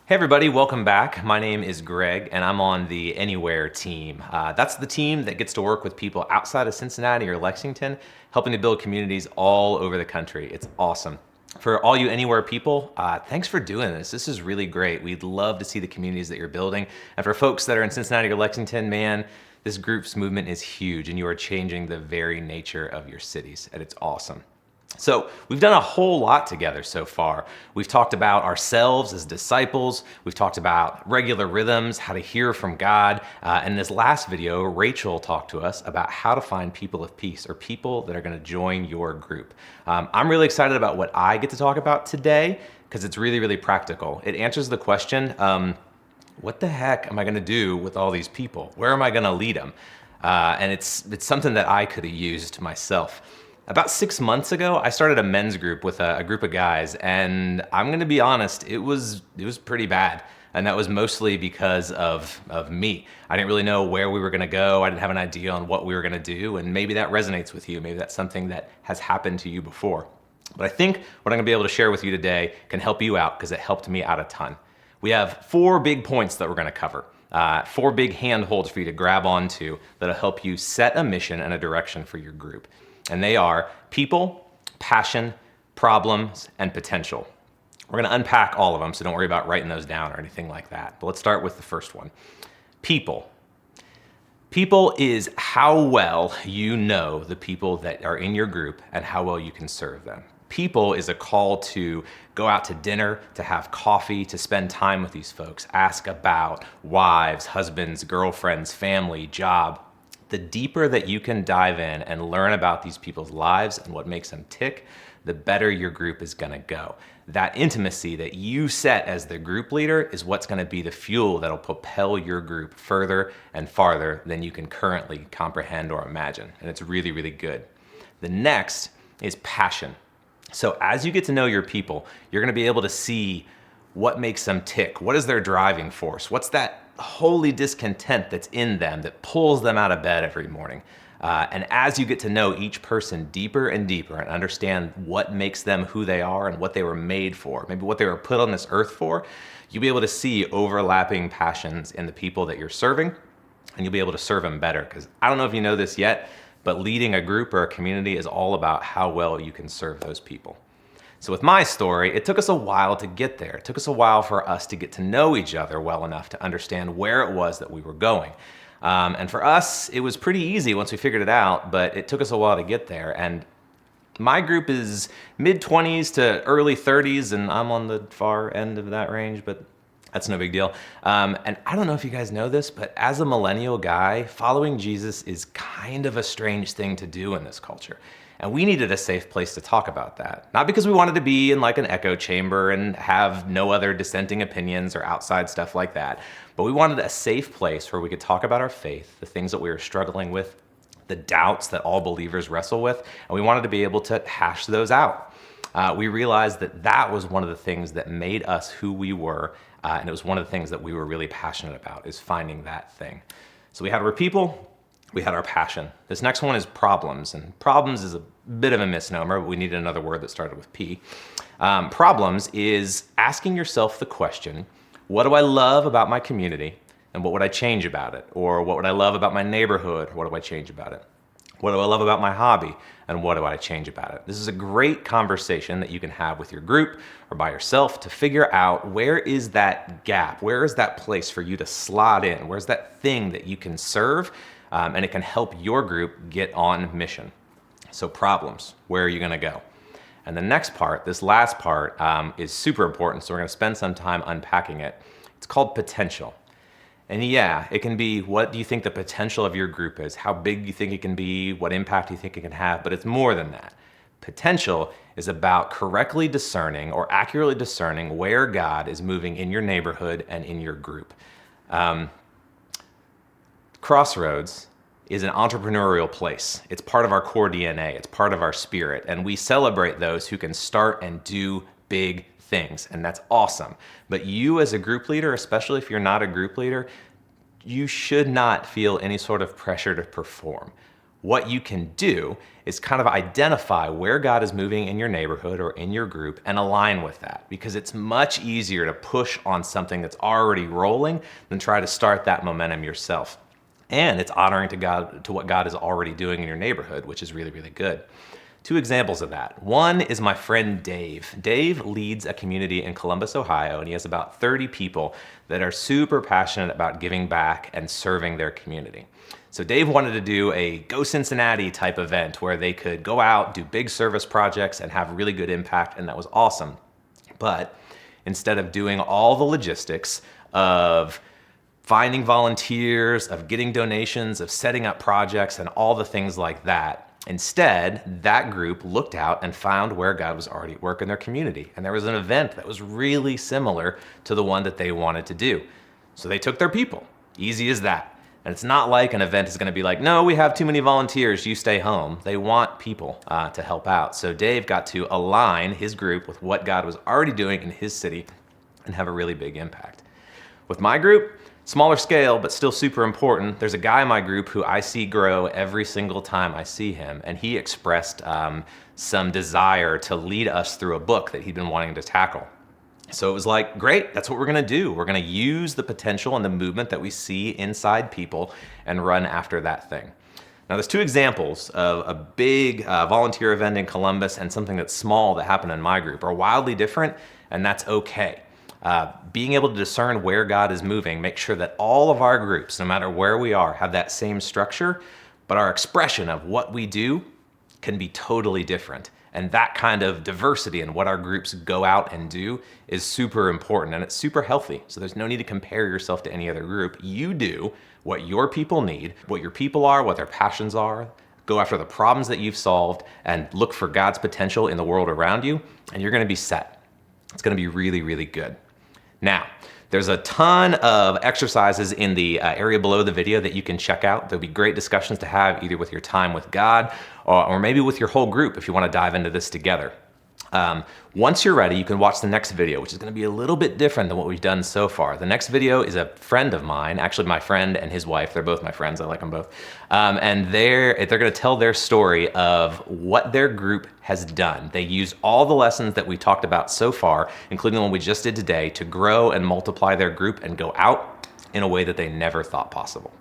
Hey everybody, welcome back. My name is Greg and I'm on the Anywhere team. That's the team that gets to work with people outside of Cincinnati or Lexington, helping to build communities all over the country. It's awesome. For all you Anywhere people, thanks for doing this. This is really great. We'd love to see the communities that you're building. And for folks that are in Cincinnati or Lexington, man, this group's movement is huge and you are changing the very nature of your cities, and it's awesome. So we've done a whole lot together so far. We've talked about ourselves as disciples. We've talked about regular rhythms, how to hear from God. And in this last video, Rachel talked to us about how to find people of peace, or people that are going to join your group. I'm really excited about what I get to talk about today because it's really, really practical. It answers the question, what the heck am I going to do with all these people? Where am I going to lead them? And it's something that I could have used myself. About 6 months ago, I started a men's group with a group of guys, and I'm gonna be honest, it was pretty bad. And that was mostly because of me. I didn't really know where we were gonna go. I didn't have an idea on what we were gonna do, and maybe that resonates with you. Maybe that's something that has happened to you before. But I think what I'm gonna be able to share with you today can help you out because it helped me out a ton. We have 4 big points that we're gonna cover. 4 big handholds for you to grab onto that'll help you set a mission and a direction for your group. And they are people, passion, problems, and potential. We're gonna unpack all of them, so don't worry about writing those down or anything like that. But let's start with the first one. People. People is how well you know the people that are in your group and how well you can serve them. People is a call to go out to dinner, to have coffee, to spend time with these folks, ask about wives, husbands, girlfriends, family, job. The deeper that you can dive in and learn about these people's lives and what makes them tick, the better your group is gonna go. That intimacy that you set as the group leader is what's gonna be the fuel that'll propel your group further and farther than you can currently comprehend or imagine. And it's really, really good. The next is passion. So as you get to know your people, you're gonna be able to see what makes them tick. What is their driving force? What's that holy discontent that's in them that pulls them out of bed every morning? And as you get to know each person deeper and deeper and understand what makes them who they are and what they were made for, maybe what they were put on this earth for, you'll be able to see overlapping passions in the people that you're serving, and you'll be able to serve them better. Because I don't know if you know this yet, but leading a group or a community is all about how well you can serve those people. So with my story, it took us a while to get there. It took us a while for us to get to know each other well enough to understand where it was that we were going. And for us, it was pretty easy once we figured it out, but it took us a while to get there. And my group is mid-20s to early 30s, and I'm on the far end of that range, but that's no big deal. And I don't know if you guys know this, but as a millennial guy, following Jesus is kind of a strange thing to do in this culture. And we needed a safe place to talk about that. Not because we wanted to be in like an echo chamber and have no other dissenting opinions or outside stuff like that, but we wanted a safe place where we could talk about our faith, the things that we were struggling with, the doubts that all believers wrestle with, and we wanted to be able to hash those out. We realized that that was one of the things that made us who we were, and it was one of the things that we were really passionate about, is finding that thing. So we had our people, we had our passion. This next one is problems, and problems is a bit of a misnomer, but we needed another word that started with P. Problems is asking yourself the question, what do I love about my community, and what would I change about it? Or what would I love about my neighborhood, what do I change about it? What do I love about my hobby, and what do I change about it? This is a great conversation that you can have with your group or by yourself to figure out where is that gap, where is that place for you to slot in, where's that thing that you can serve, and it can help your group get on mission. So problems, where are you gonna go? And the next part, this last part, is super important, so we're gonna spend some time unpacking it. It's called potential. And yeah, it can be, what do you think the potential of your group is? How big do you think it can be? What impact do you think it can have? But it's more than that. Potential is about correctly discerning or accurately discerning where God is moving in your neighborhood and in your group. Crossroads is an entrepreneurial place. It's part of our core DNA. It's part of our spirit. And we celebrate those who can start and do big things. And that's awesome. But you as a group leader, especially if you're not a group leader, you should not feel any sort of pressure to perform. what you can do is kind of identify where God is moving in your neighborhood or in your group and align with that, because it's much easier to push on something that's already rolling than try to start that momentum yourself. And it's honoring to God, to what God is already doing in your neighborhood, which is really, really good. Two examples of that. One is my friend Dave. Dave leads a community in Columbus, Ohio, and he has about 30 people that are super passionate about giving back and serving their community. So Dave wanted to do a Go Cincinnati type event where they could go out, do big service projects, and have really good impact, and that was awesome. But instead of doing all the logistics of finding volunteers, of getting donations, of setting up projects, and all the things like that, instead, that group looked out and found where God was already at work in their community. And there was an event that was really similar to the one that they wanted to do. So they took their people. Easy as that. And it's not like an event is going to be like, no, we have too many volunteers, you stay home. They want people to help out. So Dave got to align his group with what God was already doing in his city and have a really big impact. With my group, smaller scale, but still super important. There's a guy in my group who I see grow every single time I see him, and he expressed some desire to lead us through a book that he'd been wanting to tackle. So it was like, great, that's what we're gonna do. We're gonna use the potential and the movement that we see inside people and run after that thing. Now there's two examples of a big volunteer event in Columbus and something that's small that happened in my group, are wildly different, and that's okay. Being able to discern where God is moving, make sure that all of our groups, no matter where we are, have that same structure, but our expression of what we do can be totally different. And that kind of diversity in what our groups go out and do is super important, and it's super healthy. So there's no need to compare yourself to any other group. You do what your people need, what your people are, what their passions are. Go after the problems that you've solved and look for God's potential in the world around you, and you're gonna be set. It's gonna be really, really good. Now, there's a ton of exercises in the area below the video that you can check out. There'll be great discussions to have either with your time with God or maybe with your whole group if you want to dive into this together. Once you're ready, you can watch the next video, which is going to be a little bit different than what we've done so far. The next video is a friend of mine, actually my friend and his wife. They're both my friends. I like them both. And they're going to tell their story of what their group has done. They use all the lessons that we talked about so far, including the one we just did today, to grow and multiply their group and go out in a way that they never thought possible.